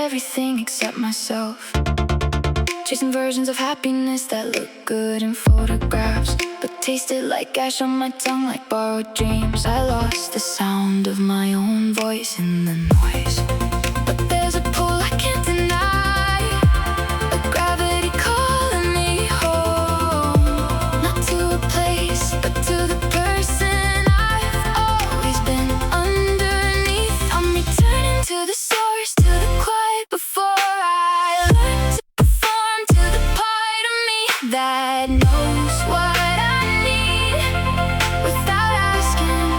everything except myself. Chasing versions of happiness that look good in photographs, but tasted like ash on my tongue, like borrowed dreams. I lost the sound of my own voice in the noise. But there's a pull I can't deny, a gravity calling me home. Not to a place, but to the person I've always been underneath. I'm returning to the source, to the quiet before I learn to perform, to the part of me that knows what I need without asking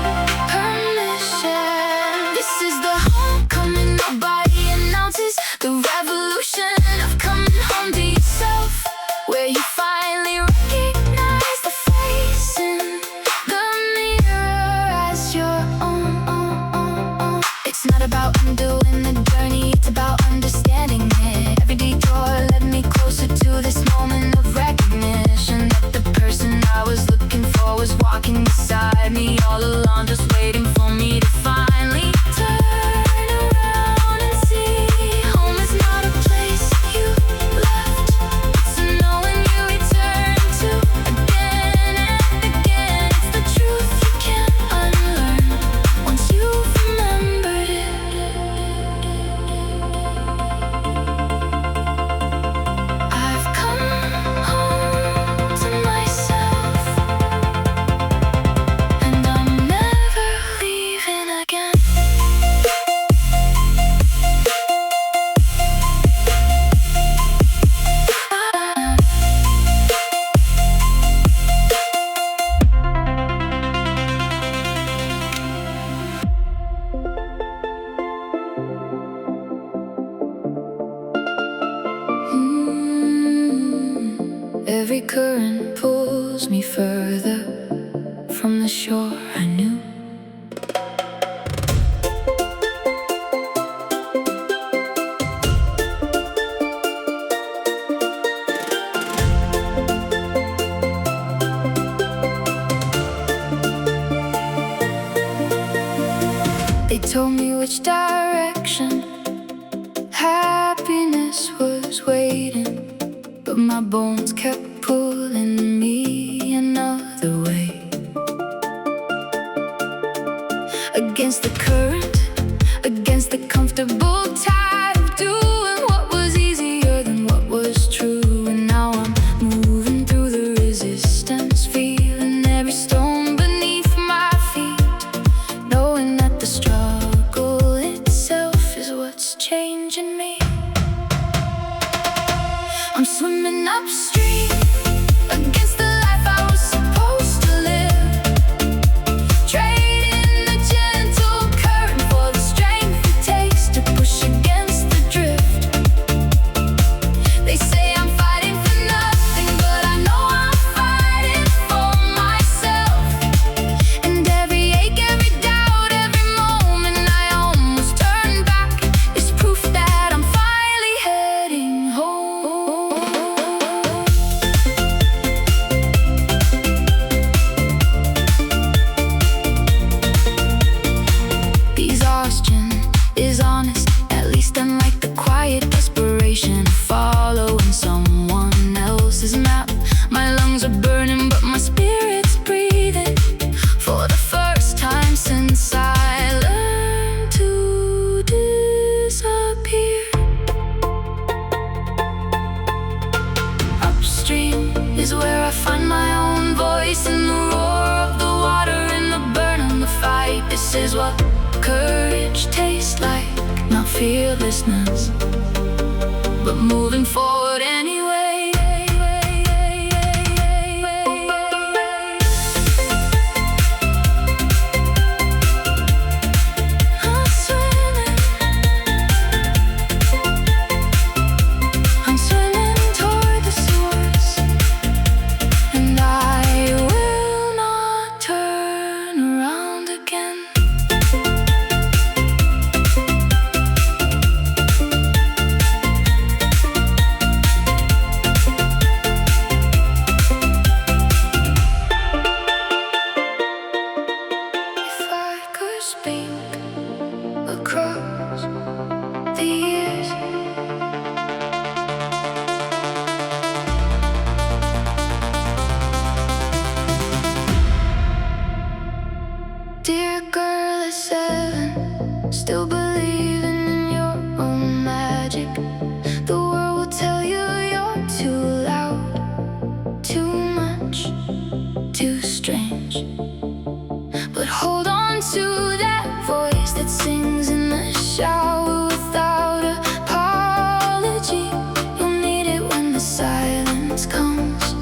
permission. This is the homecoming nobody announces, the revolution of coming home to yourself, where you finally recognize the face in the mirror as your own. It's not about undoing the journey, it's about understanding it. Every detour led me closer to this moment of recognition, that the person I was looking for was walking beside me all along, just waiting for me to finally turn around and see. Home is not a place you left, it's a knowing you return to again and again. It's the truth you can't unlearn once you've remembered it. I've come home to myself, and I'm never leaving again. Every current pulls me further from the shore I knew. They told me which direction happiness was waiting, but my bones kept pulling me another way. Against the current, against the comfortable tide of doing what was easier than what was true. And now I'm moving through the resistance, feeling every stone beneath my feet, knowing that the struggle itself is what's changing me. I'm swimming upstream against the life I was supposed to live, trading the gentle current for the strength it takes to push against the drift. They say I'm fighting for nothing, but I know I'm fighting for myself. And every ache, every doubt, every moment I almost turned back is proof that I'm finally heading home. Exhaustion is honest, at least unlike the quiet desperation of following someone else's map. My lungs are burning, but my spirit's breathing for the first time since I learned to disappear. Upstream is where I find my own voice, in the roar of the water, in the burn and the fight. This is what courage tastes like, not fearlessness, but moving forward anyway. I'm swimming toward the source, and I will not turn around again. If I could speak across the years, 7, still believing in your own magic. The world will tell you you're too loud, too much, too strange. But hold on to that voice that sings in the shower without apology. You'll need it when the silence comes.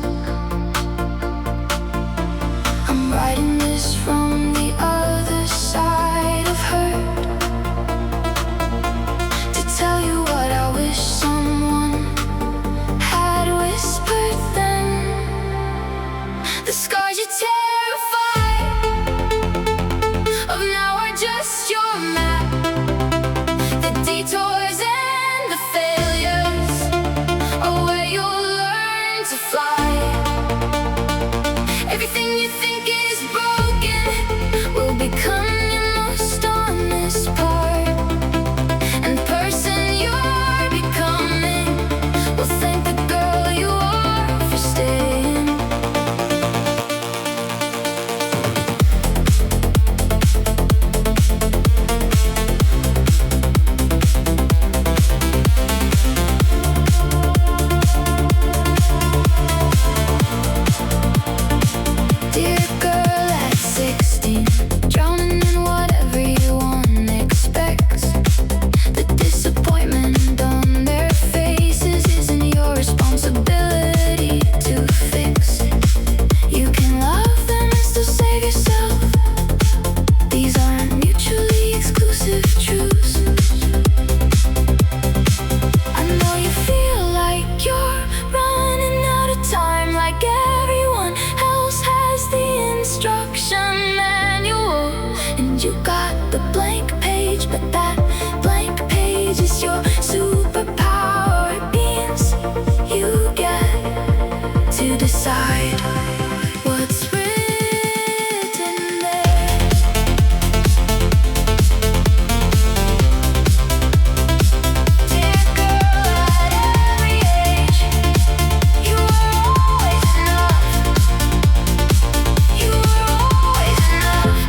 I'm writing this from the other side of hurt, to tell you what I wish someone had whispered then. The scars you terrified of now are just your map. The detours and the failures are where you'll learn to fly. Everything you think is broken will become your most honest part. And the person you're becoming will thank the girl you are for staying. Dear girl at 16, drowning in what everyone expects. The disappointment on their faces isn't your responsibility to fix. You can love them and still save yourself. These aren't mutually exclusive truths. I know you feel like you're running out of time, like everyone else has the instruction manual, and you got the blank page, but that blank page is your superpower. It means you get to decide what's written there. Dear girl at every age, you were always enough. You were always enough.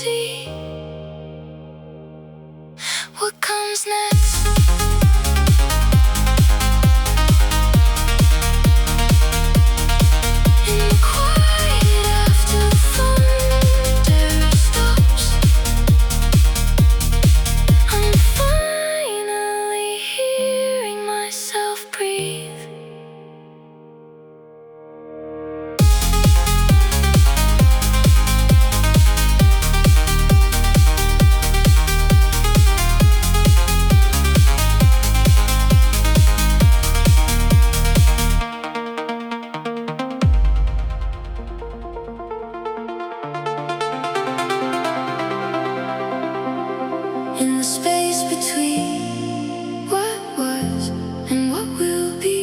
see what comes next. In the quiet after the thunder stops, I'm finally hearing myself breathe. In the space between what was and what will be,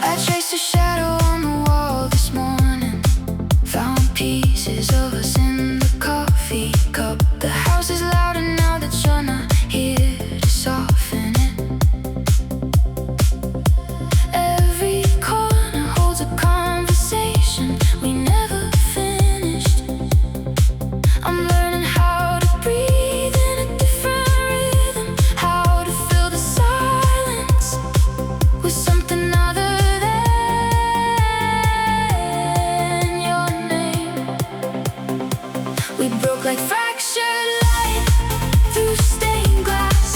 I traced a shadow on the wall this morning, found pieces of us in the coffee cup. The house is louder now that you're not here to soften it. Every corner holds a conversation we never finished. I'm learning how to breathe in a different rhythm, how to fill the silence with something other than your name. We broke like fractured light through stained glass,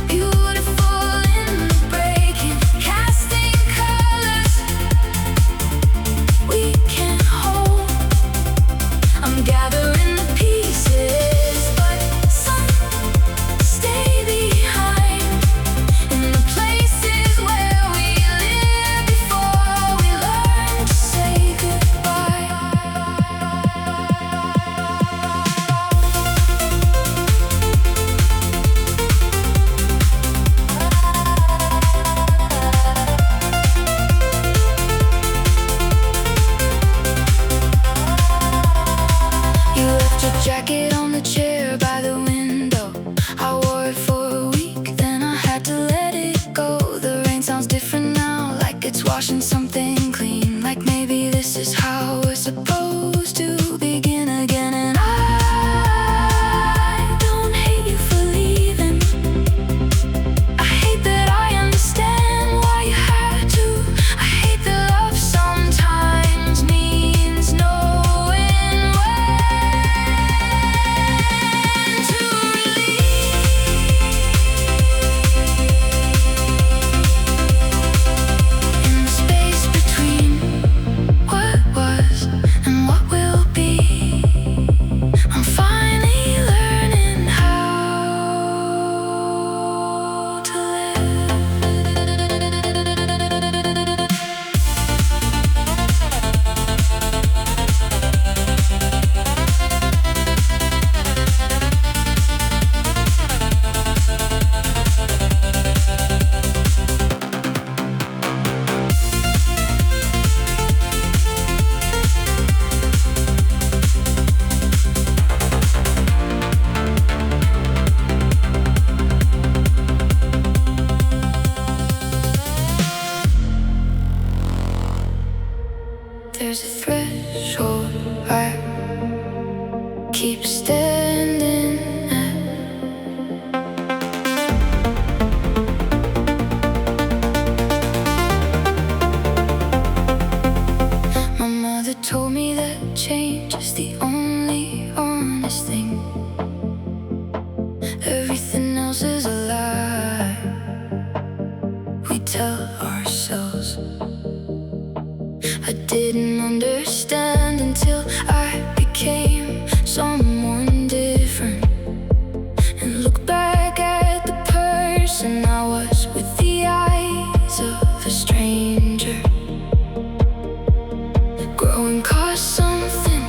beautiful in the breaking, casting colors we can't hold. I'm gathering the pieces, but some stay behind in the places where we lived before we learned to say goodbye. You left your jacket on the chair by the window. I wore it for a week, then I had to let it go. The rain sounds different now, like it's washing something clean. Like maybe this is how we're supposed to begin again. And I don't hate you for leaving. I hate that I understand why you had to. I hate that love sometimes means knowing when to release. In the space between what was and what will be, I'm finally learning how to live. There's a threshold I keep standing at. My mother told me that change is the only honest thing. Everything else is a lie we tell ourselves. I didn't understand until I became someone different, and look back at the person I was with the eyes of a stranger. Growing cost something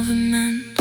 movement.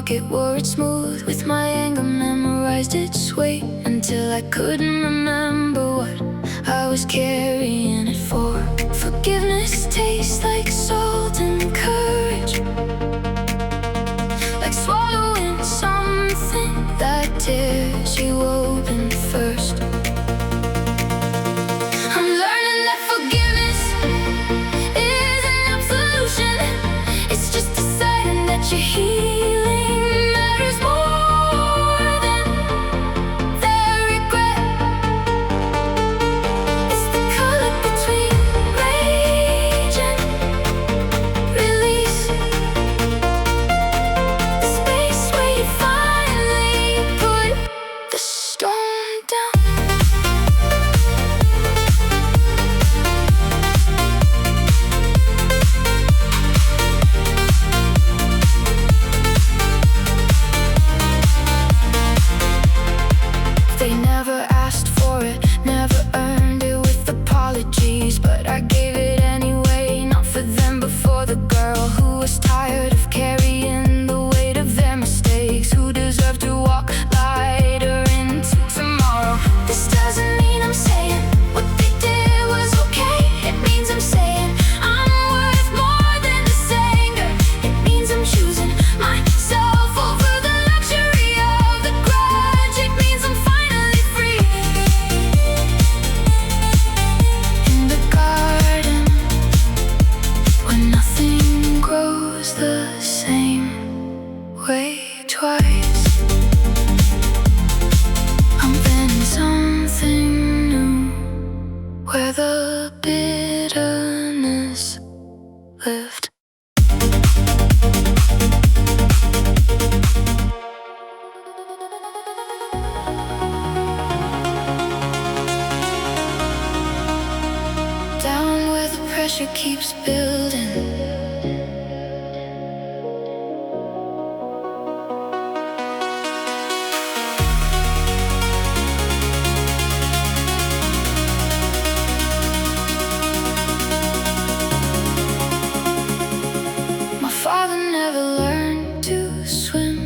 pocket, wore it smooth with my anger, memorized its weight until I couldn't remember what I was carrying it for. Forgiveness tastes like salt and courage, like swallowing something that tears you open first. I'm learning that forgiveness is an absolution. It's just deciding that you're healing matters more than their regret. It's the color between rage and release, the space where you finally put the storm down. They never asked for it, never earned it with apologies, but I gave it anyway, not for them but for the girl who was tired of carrying the weight of their mistakes, who deserved to walk lighter into tomorrow. This doesn't mean I'm saying what they did was okay. It means I'm saying I'm worth more than this anger. It means I'm choosing myself over the luxury of the grudge. It means I'm finally free. In the garden where nothing grows the same way twice, I'm planting something new where the bitterness lived. Down where the pressure keeps building, my father never learned to swim,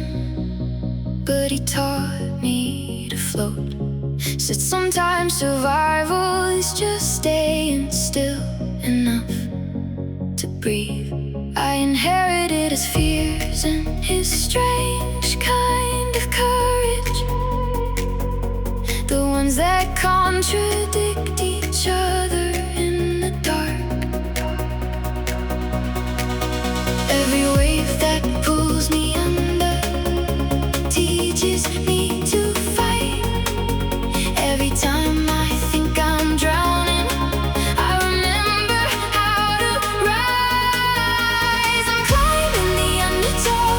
but he taught me to float. Said sometimes survival is just staying still enough to breathe. I inherited his fears and his strange kind of courage, the ones that contradict each other in the dark. Every wave that pulls me under teaches me to fight. Every time I think I'm drowning, I remember how to rise. I'm climbing the undertow,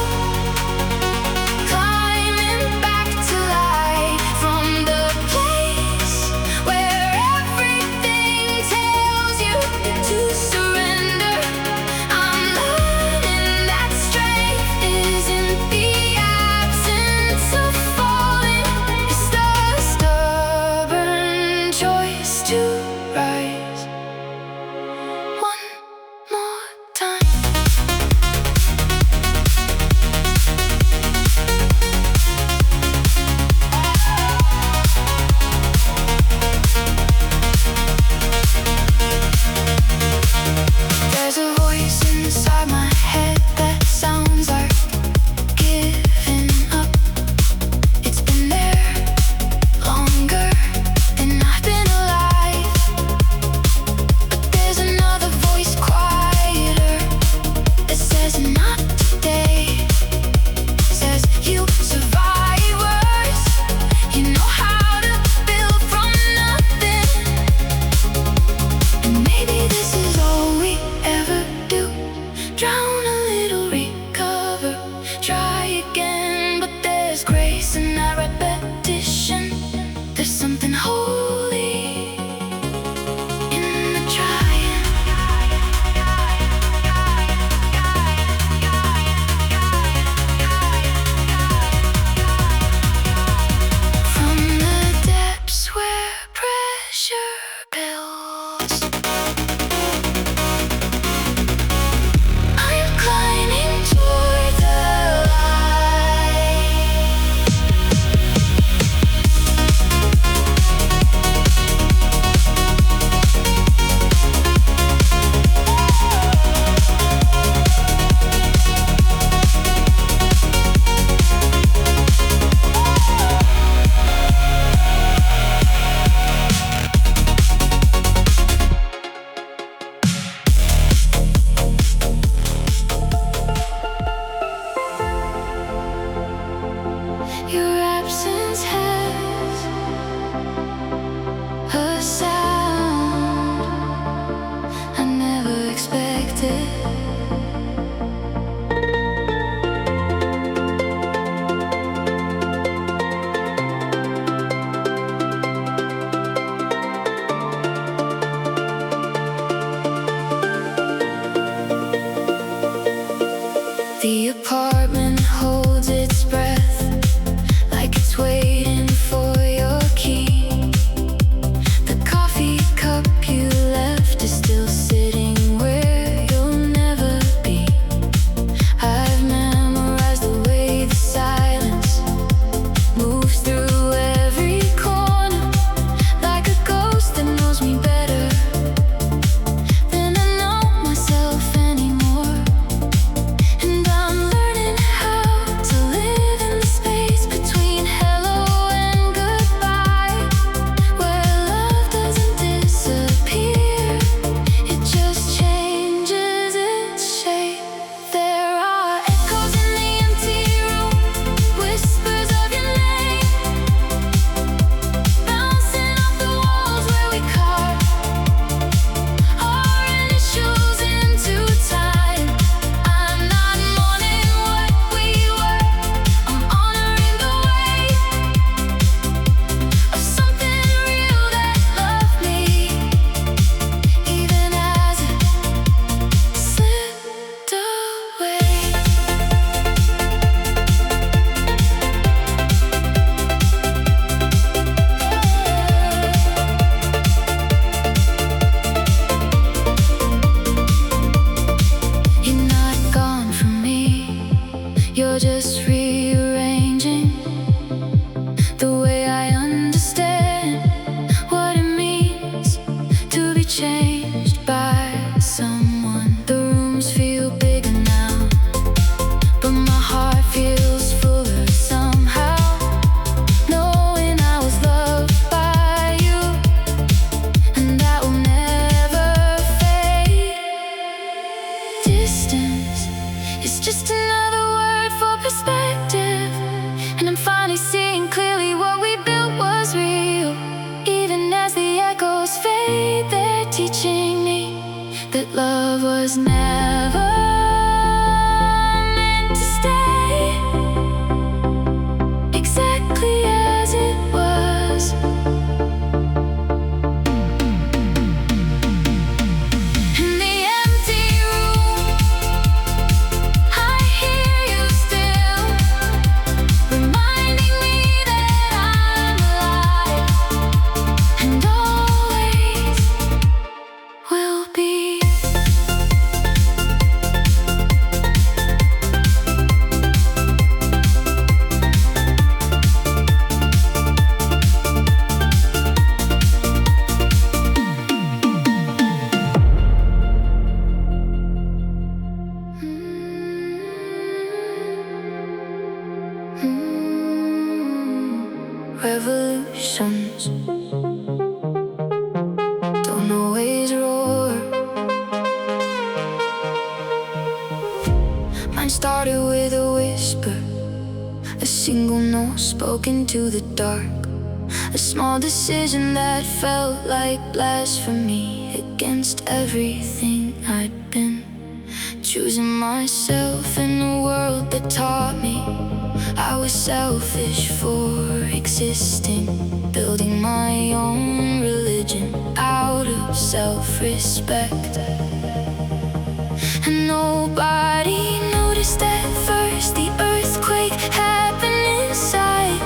The apartment holds its breath, like it's waiting for your key. The coffee cup you left is still sitting where you'll never be. I've memorized the way the silence moves through every corner, like a ghost that knows me better than I know myself anymore. And I'm learning how to live in the space between hello and goodbye, where love doesn't disappear, it just changes its shape. There are echoes in the empty room, whispers of your name, bouncing off the walls where we carved our initials into time. I'm not mourning what we were, I'm honoring the way of something real that loved me, even as it slipped away. You're not gone from me, you're just rearranging the way I understand what it means to be changed by someone. The rooms feel bigger now, but my heart feels fuller somehow, knowing I was loved by you, and that will never fade. Distance is just another word for perspective, and I'm finally seeing clearly what we built was real. Even as the echoes fade, they're teaching me that love was never meant to stay exactly as it was. In the empty room, I hear you still, reminding me that I'm alive and always will be. Revolutions don't always roar. Mine started with a whisper, a single note spoken to the dark, a small decision that felt like blasphemy against everything I'd been. Choosing myself in a world that taught me I was selfish for existing, building my own religion out of self-respect. And nobody noticed at first the earthquake happened inside,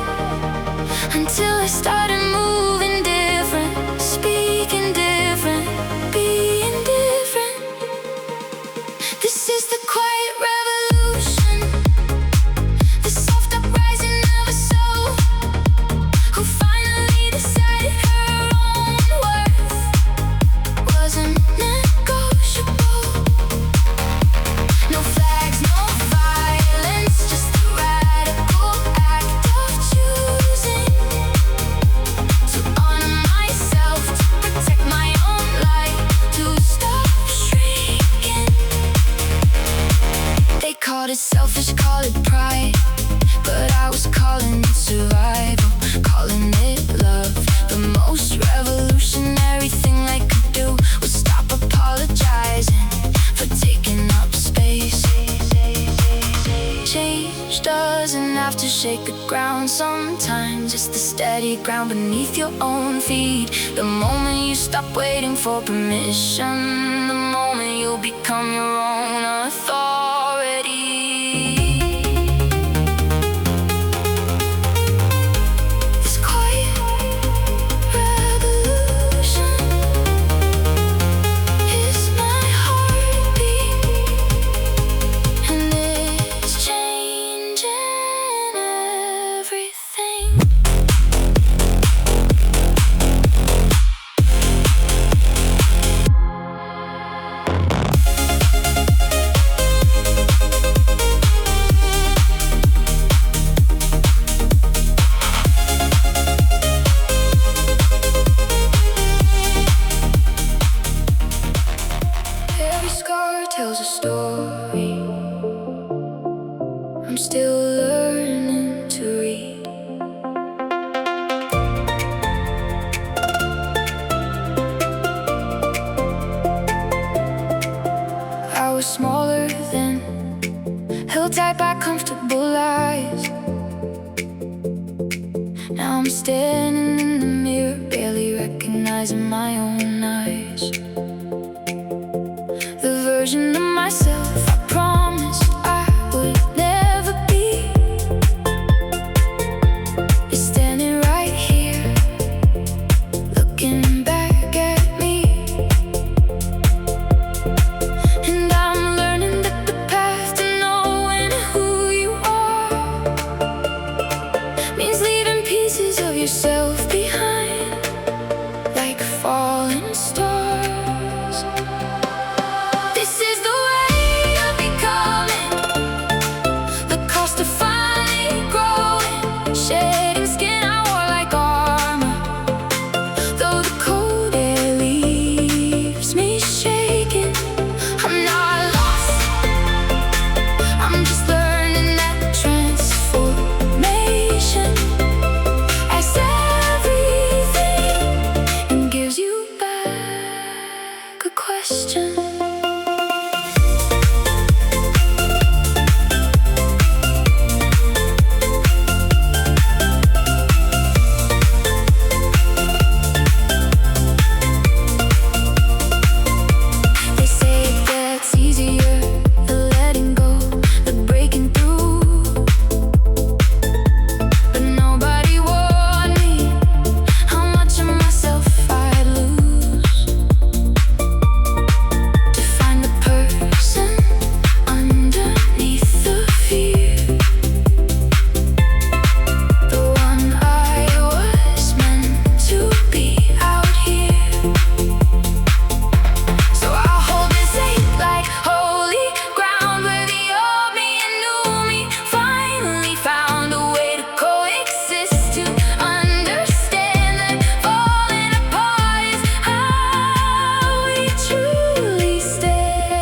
until I started moving different, speaking different, being different. This is the quiet revolution, the soft uprising of a soul who finally decided her own worth wasn't negotiable. No flags, no violence, just the radical act of choosing to honor myself, to protect my own life, to stop shrinking. They called it selfish, call it pride, but I was calling it survival, calling it love. The most revolutionary thing I could do was stop apologizing for taking up space. Change doesn't have to shake the ground, sometimes it's the steady ground beneath your own feet. The moment you stop waiting for permission, the moment you'll become your own authority. This quiet revolution is my heartbeat, and it's changing everything. Every scar tells a story. I'm still learning to read. I was smaller then, held tight by comfortable lies. Now I'm standing in the mirror, barely recognizing my own eyes. The version of myself I promised I would never be is standing right here, looking back at me. And I'm learning that the path to knowing who you are means leaving pieces of yourself behind, like falling stars. This is the way of becoming, the cost of finally growing, shedding skin I wore like armor, though the cold air leaves me shaking. I'm not lost, I'm just learning that transformation as everything gives you back a question. They say it gets easier, the letting go, the breaking through. But nobody warned me how much of myself I'd lose to find the person underneath the fear, the one I was meant to be out here. So I'll hold this ache like holy ground, where the old me and new me finally found a way to coexist, to understand that falling apart is how we truly stand.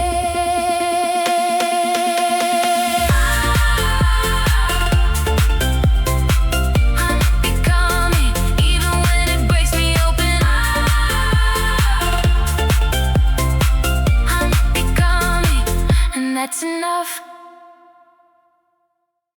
I'm becoming, even when it breaks me open. I'm becoming, and that's enough.